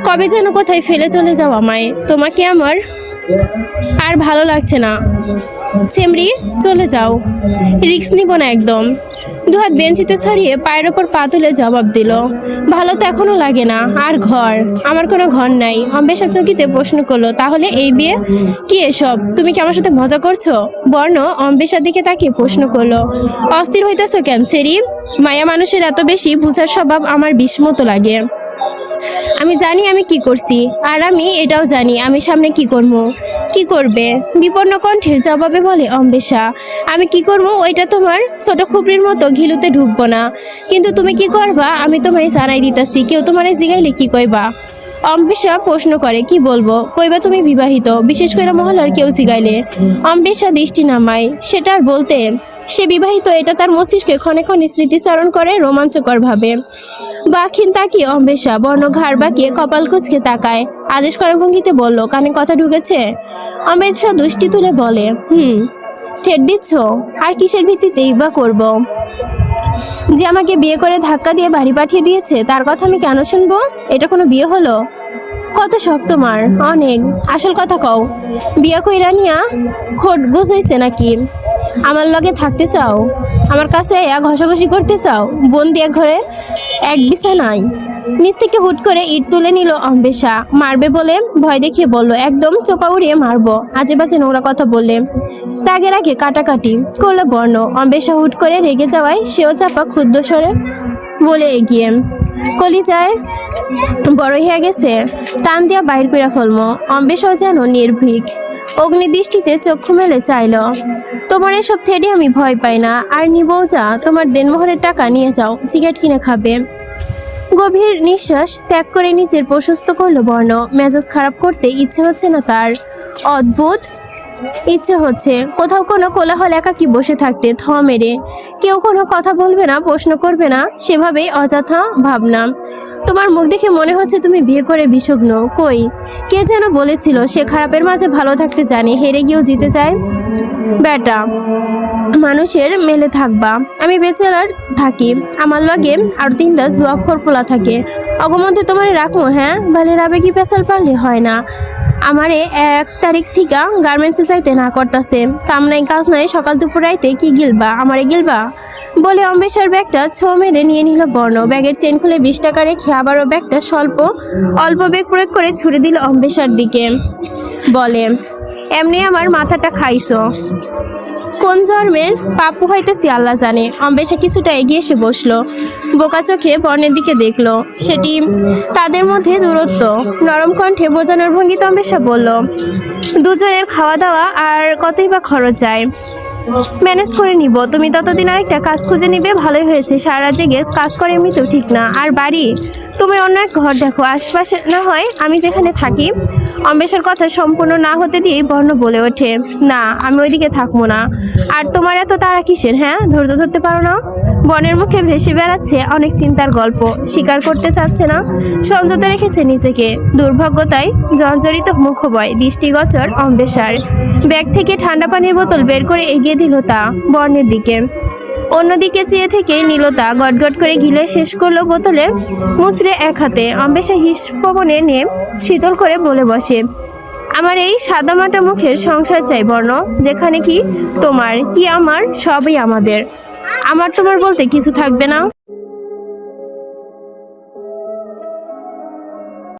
কবে যেন কোথায় ফেলে চলে যাও আমায়। তোমাকে আমার আর ভালো লাগছে না সেমরি, চলে যাও, রিস্ক নিব না একদম। দুহাত বেঞ্চিতে ছড়িয়ে পায়ের ওপর পা তুলে জবাব দিল, ভালো তো এখনো লাগে না। আর ঘর? আমার কোনো ঘর নাই। অম্বেষা চকিতে প্রশ্ন করলো, তাহলে এই বিয়ে কি এসব? তুমি কি আমার সাথে মজা করছো? বর্ণ অম্বেষার দিকে তাকিয়ে প্রশ্ন করলো, অস্থির হইতেছো কেন সেরি? মায়া মানুষের এত বেশি বুঝার স্বভাব আমার বিস্মত লাগে। আমি জানি আমি কি করছি, আর আমি এটাও জানি আমি সামনে কি করব। কি করবে? বিপন্ন কণ্ঠের জবাবে বলে অম্বেষা, আমি কি করব ওইটা তোমার ছোট খুপড়ির মতো ঘিলুতে ঢুকবো না, কিন্তু তুমি কি করবা আমি তোমায় জানাই দিতাছি। কেউ তোমারে জিগাইলে কি কইবা? অম্বেষা প্রশ্ন করে, কি বলবো? কইবা তুমি বিবাহিত, বিশেষ করে মহল্লার কেউ জিগাইলে। অম্বেষা দৃষ্টি নামায়, সেটা আর বলতে। সে বিবাহিত, এটা তার মস্তিষ্কে ক্ষণে ক্ষণে স্মৃতিচারণ করে রোমাঞ্চকর ভাবে। বাখিন তাকিয়ে অম্বেষা বর্ণ ঘাড় বাঁকিয়ে কপাল কুঁচকে তাকায়, আদেশ করার ভঙ্গিতে বলল, কানে কথা ঢুকেছে? অম্বেষা দুষ্টি তুলে বলে, ঠেট দিচ্ছ? আর কিসের ভিত্তিতেই বা করব? যে আমাকে বিয়ে করে ধাক্কা দিয়ে বাড়ি পাঠিয়ে দিয়েছে তার কথা আমি কেন শুনবো? এটা কোনো বিয়ে হলো? কত শখ তোমার? অনেক। আসল কথা কও, বিয়া কইরা নিয়া খোট গোছাইছে নাকি? আমার লগে থাকতে চাও? আমার কাছে ঘষাঘষি করতে চাও? বন্দি এক ঘরে এক বিছানায়? নিচ থেকে হুট করে ইট তুলে নিল অম্বেষা, মারবে বলে ভয় দেখিয়ে বলল, একদম চোপা উড়িয়ে মারবো আজে বাজে নোংরা কথা বললে। রাগে রাগে কাটাকাটি করলো বর্ণ। অম্বেষা হুট করে রেগে যাওয়ায় সেও চাপা ক্ষুদ্র স্বরে বলে এগিয়ে, কলিজায় বড় হয়ে গেছে, টান দিয়া বাইর কইরা ফেলমো। অম্বেষাও যেন নির্ভীক অগ্নিদৃষ্টিতে চক্ষু মেলে চাইল, তোমার এসব থেডি আমি ভয় পাই না, আর নিবও যা, তোমার দেনমোহরের টাকা নিয়ে যাও, সিগারেট কিনে খাবে। গভীর নিঃশ্বাস ত্যাগ করে নিজের প্রশস্ত করলো বর্ণ। মেজাজ খারাপ করতে ইচ্ছে হচ্ছে না তার, অদ্ভুত ইচ্ছে হচ্ছে কোথাও কোনো কোলাহল একাকি বসে থাকতে, থ মেরে। কেউ কোনো কথা বলবে না, প্রশ্ন করবে না, সেভাবেই অযথা ভাবনা। তোমার মুখ দেখে মনে হচ্ছে তুমি বিয়ে করে বিষগ্ন। কই, কে যেন বলেছিল সে খারাপের মাঝে ভালো থাকতে জানে, হেরে গিয়েও জিতে যায়। বেটা মানুষের মেলে থাকবা, আমি বেচেলার থাকি, আমার লগে আর 3টা জুয়াখোর পোলা থাকে, অগমধ্যে তোমার রাখবো? হ্যাঁ, বালের আবেগি পেশাল পারলে হয় না। আমারে 1 তারিখ থিকা গার্মেন্টসে যাইতে না করতাছে, কাম নাই কাজ নাই, সকাল দুপুর রাইতে কি গিলবা? আমারে গিলবা? বলে অম্বেষার ব্যাগটা ছো মেরে নিয়ে নিল বর্ণ। ব্যাগের চেন খুলে 20 টাকা রেখে আবারও ব্যাগটা অল্প বেগ প্রয়োগ করে ছুড়ে দিল অম্বেষার দিকে, বলে, এমনি আমার মাথাটা খাইছো, কোন জন্মের পাপ হইতেছি আল্লাহ জানে। অম্বেষা কিছুটা এগিয়ে এসে বসলো, বোকা চোখে বর্ণের দিকে দেখলো, সেটি তাদের মধ্যে দূরত্ব। নরম কণ্ঠে বোঝানোর ভঙ্গিতে অম্বেষা বলল, দুজনের খাওয়া দাওয়া আর কতই বা খরচ যায়, ম্যানেজ করে নিব, তুমি ততদিন আরেকটা কাজ খুঁজে নিবে। ভালোই হয়েছে, সারা রাত জেগে কাজ করে এমনিতেও ঠিক না। আর বাড়ি, তুমি অন্য এক ঘর দেখো, আশপাশে না হয় আমি যেখানে থাকি। অম্বেষার কথা সম্পূর্ণ না হতে দিয়েই বর্ণ বলে ওঠে, না আমি ওইদিকে থাকবো না। আর তোমার এত তাড়া কিসের? হ্যাঁ, ধৈর্য ধরতে পারো না? বনের মুখে ভেসে বেড়াচ্ছে অনেক চিন্তার গল্প, স্বীকার করতে চাচ্ছে না, সংযত রেখেছে নিজেকে। দুর্ভাগ্যতায় জর্জরিত মুখবয় দৃষ্টিগোচর অম্বেষার। ব্যাগ থেকে ঠান্ডা পানির বোতল বের করে এগিয়ে দিল তা বর্ণের দিকে। অন্যদিকে চেয়ে থেকে নীলতা গটগট করে গিলে শেষ করলো বোতলে মুচড়ে এক হাতে। অম্বেষা হিস পবনে নিয়ে শীতল করে বলে বসে, আমার এই সাদামাটা মুখের সংসার চাই বর্ণ, যেখানে কি তোমার কি আমার সবই আমাদের, আমার তোমার বলতে কিছু থাকবে না।